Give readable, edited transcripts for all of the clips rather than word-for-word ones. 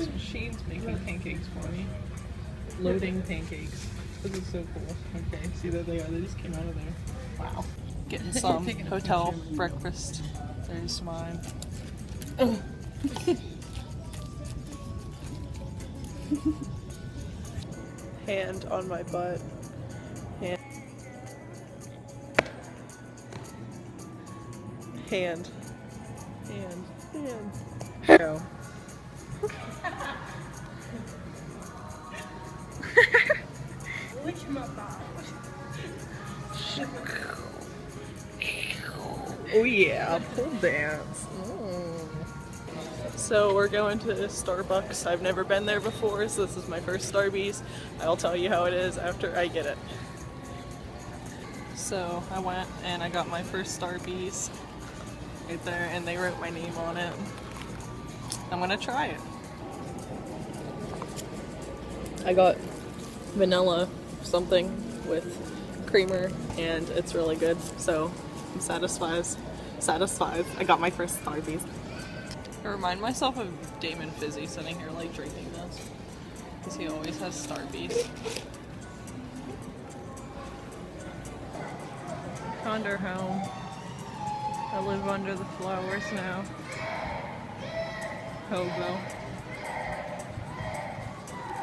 Machine's making pancakes for me. Loading pancakes. This is so cool. Okay, see there they are. They just came out of there. Wow. Getting some hotel breakfast. There's mine. Hand on my butt. Hand. Hand. Hand. Hand. Go. Oh yeah, pole dance. So we're going to Starbucks. I've never been there before, so this is my first Starbies. I'll tell you how it is after I get it. So I went and I got my first Starbies right there, and they wrote my name on it. I'm gonna try it. I got vanilla something with creamer, and it's really good. So I'm satisfied. I got my first Starbies. I remind myself of Damon Fizzy sitting here like drinking this, because he always has Starbies. Condor home. I live under the flowers now. Hobo.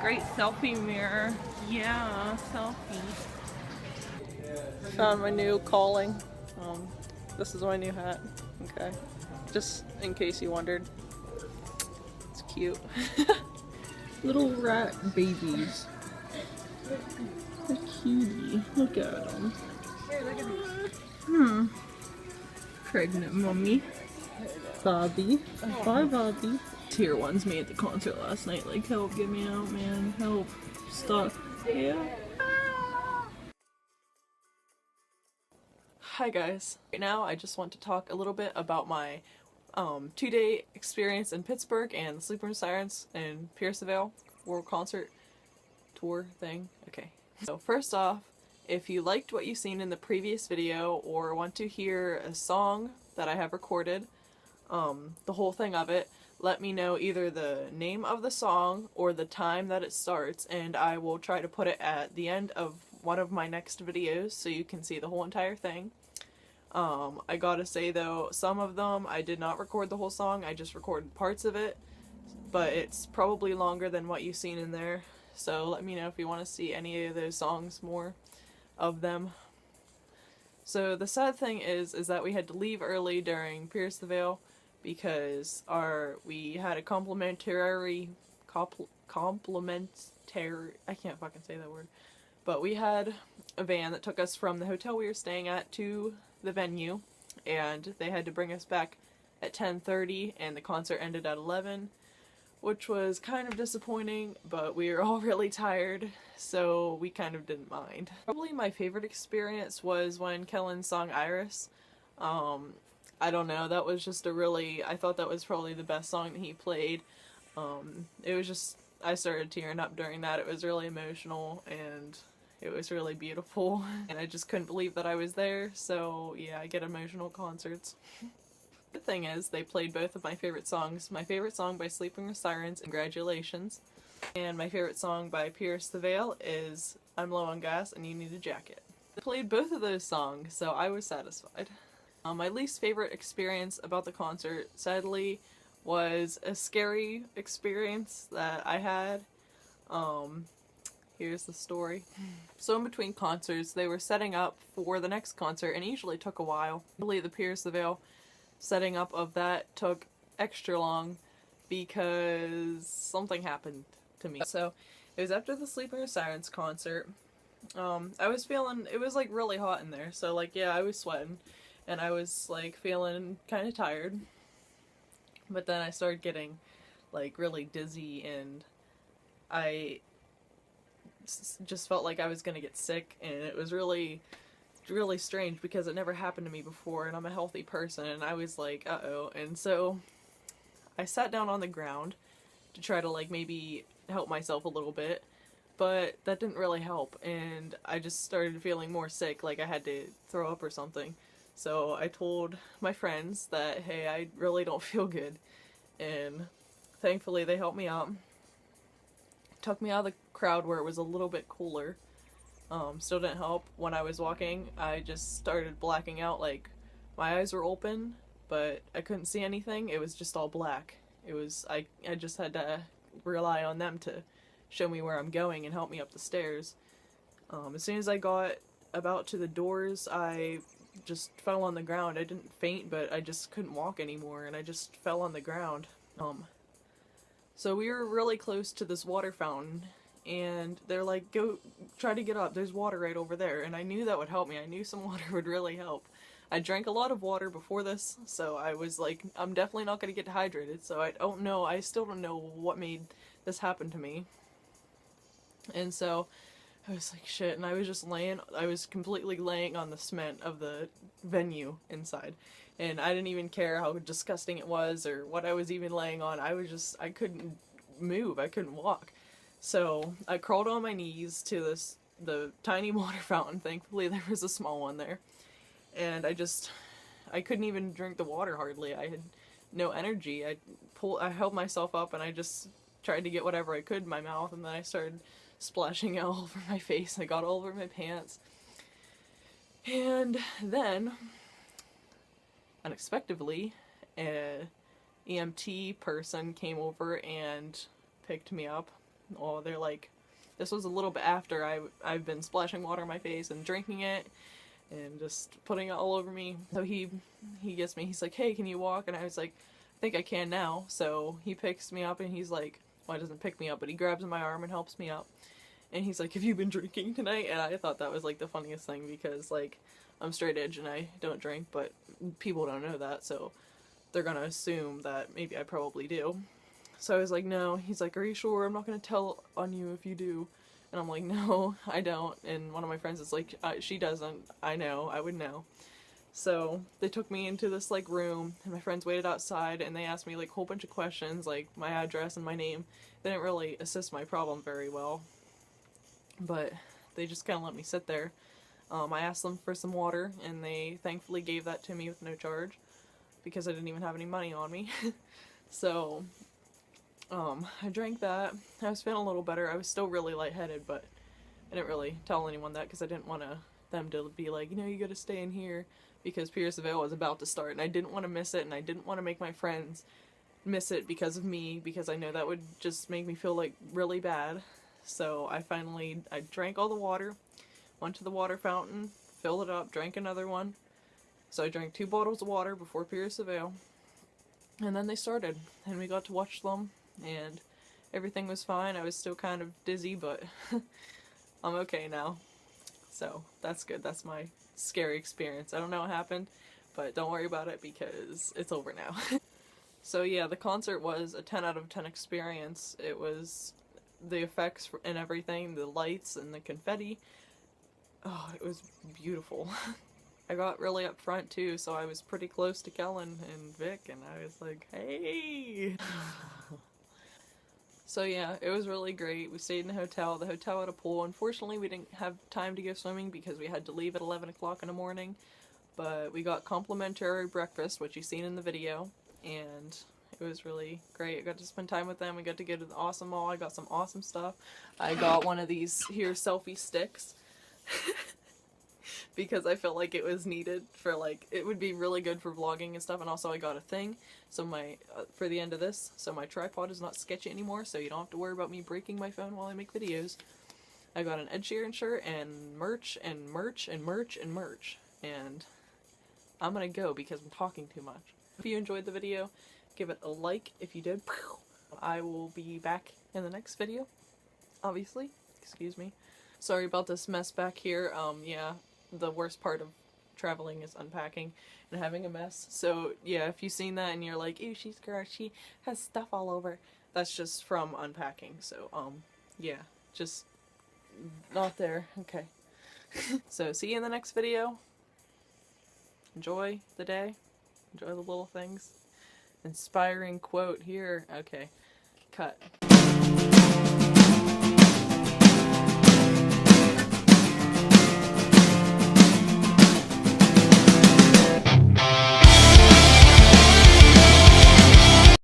Great selfie mirror. Yeah, selfie. Found my new calling. This is my new hat. Okay. Just in case you wondered. It's cute. Little rat babies. They're cutie. Look at them. Pregnant mummy. Bobby. Bye, Bobby. Tier 1's me at the concert last night. Like, help, get me out, man. Help. Stuck. Yeah. Hi guys. Right now I just want to talk a little bit about my 2-day experience in Pittsburgh and the Sleeper and Sirens and Pierceville World Concert Tour thing. Okay. So first off, if you liked what you've seen in the previous video or want to hear a song that I have recorded, the whole thing of it, let me know either the name of the song or the time that it starts, and I will try to put it at the end of one of my next videos so you can see the whole entire thing. I gotta say though, some of them I did not record the whole song, I just recorded parts of it, but it's probably longer than what you've seen in there, so let me know if you want to see any of those songs, more of them. So the sad thing is that we had to leave early during Pierceville because we had a complimentary, I can't fucking say that word, but we had a van that took us from the hotel we were staying at to the venue, and they had to bring us back at 10:30, and the concert ended at 11, which was kind of disappointing, but we were all really tired, so we kind of didn't mind. Probably my favorite experience was when Kellen sung Iris. I don't know, that was just I thought that was probably the best song that he played. It was just, I started tearing up during that. It was really emotional, and it was really beautiful, and I just couldn't believe that I was there, so yeah, I get emotional concerts. The thing is, they played both of my favorite songs. My favorite song by Sleeping with Sirens, Congratulations, and my favorite song by Pierce the Veil is I'm Low on Gas and You Need a Jacket. They played both of those songs, so I was satisfied. My least favorite experience about the concert, sadly, was a scary experience that I had. Here's the story. So in between concerts, they were setting up for the next concert, and it usually took a while. Usually the Pierceville setting up of that took extra long because something happened to me. So it was after the Sleeping with Sirens concert. I was feeling, it was like really hot in there, so like yeah, I was sweating, and I was like feeling kind of tired. But then I started getting like really dizzy, and I just felt like I was gonna get sick, and it was really strange because it never happened to me before, and I'm a healthy person, and I was like, uh-oh. And so I sat down on the ground to try to like maybe help myself a little bit, but that didn't really help, and I just started feeling more sick, like I had to throw up or something. So I told my friends that, hey, I really don't feel good, and thankfully they helped me out. took me out of the crowd where it was a little bit cooler. Still didn't help. When I was walking, I just started blacking out. Like, my eyes were open, but I couldn't see anything. It was just all black. I just had to rely on them to show me where I'm going and help me up the stairs. As soon as I got about to the doors, I just fell on the ground. I didn't faint, but I just couldn't walk anymore, and I just fell on the ground. So we were really close to this water fountain, and they're like, go try to get up, there's water right over there. And I knew that would help me. I knew some water would really help. I drank a lot of water before this, so I was like, I'm definitely not going to get dehydrated. So I still don't know what made this happen to me. And so I was like, shit, and I was completely laying on the cement of the venue inside. And I didn't even care how disgusting it was or what I was even laying on. I couldn't move, I couldn't walk. So I crawled on my knees to the tiny water fountain. Thankfully there was a small one there. And I couldn't even drink the water hardly. I had no energy. I held myself up and I just tried to get whatever I could in my mouth, and then I started splashing it all over my face. I got all over my pants. And then, unexpectedly, an EMT person came over and picked me up. Oh, they're like, this was a little bit after I've been splashing water on my face and drinking it and just putting it all over me. So he gets me, he's like, hey, can you walk? And I was like, I think I can now. So he picks me up and he's like, well, he doesn't pick me up, but he grabs my arm and helps me up. And he's like, have you been drinking tonight? And I thought that was like the funniest thing, because like, I'm straight edge and I don't drink, but people don't know that, so they're gonna assume that maybe I probably do. So I was like, no. He's like, are you sure? I'm not gonna tell on you if you do. And I'm like, no, I don't. And one of my friends is like, she doesn't. I know. I would know. So they took me into this like room, and my friends waited outside, and they asked me like a whole bunch of questions, like my address and my name. They didn't really assist my problem very well, but they just kind of let me sit there. I asked them for some water, and they thankfully gave that to me with no charge, because I didn't even have any money on me. So I drank that. I was feeling a little better. I was still really lightheaded, but I didn't really tell anyone that because I didn't want them to be like, you gotta stay in here, because Pierce of Ale was about to start, and I didn't want to miss it, and I didn't want to make my friends miss it because of me, because I know that would just make me feel like really bad. So I drank all the water, went to the water fountain, filled it up, drank another one. So I drank 2 bottles of water before Pierce of Ale, and then they started, and we got to watch them, and everything was fine. I was still kind of dizzy, but I'm okay now. So that's good. That's my scary experience. I don't know what happened, but don't worry about it because it's over now. So yeah, the concert was a 10 out of 10 experience. It was the effects and everything, the lights and the confetti. Oh, it was beautiful. I got really up front too, so I was pretty close to Kellen and Vic, and I was like, hey! So yeah, it was really great. We stayed in the hotel. The hotel had a pool. Unfortunately, we didn't have time to go swimming because we had to leave at 11 o'clock in the morning, but we got complimentary breakfast, which you've seen in the video, and it was really great. I got to spend time with them. We got to go to the awesome mall. I got some awesome stuff. I got one of these here selfie sticks. Because I felt like it was needed for, like, it would be really good for vlogging and stuff. And also I got a thing, so for the end of this, so my tripod is not sketchy anymore, so you don't have to worry about me breaking my phone while I make videos. I got an Ed Sheeran shirt and merch and merch and merch and merch. And I'm gonna go because I'm talking too much. If you enjoyed the video, give it a like. If you did, I will be back in the next video, obviously. Excuse me. Sorry about this mess back here. Yeah, the worst part of traveling is unpacking and having a mess. So yeah, if you've seen that and you're like, ew, she's gross, she has stuff all over, that's just from unpacking. So yeah, just not there. Okay. So see you in the next video. Enjoy the day. Enjoy the little things. Inspiring quote here. Okay. Cut.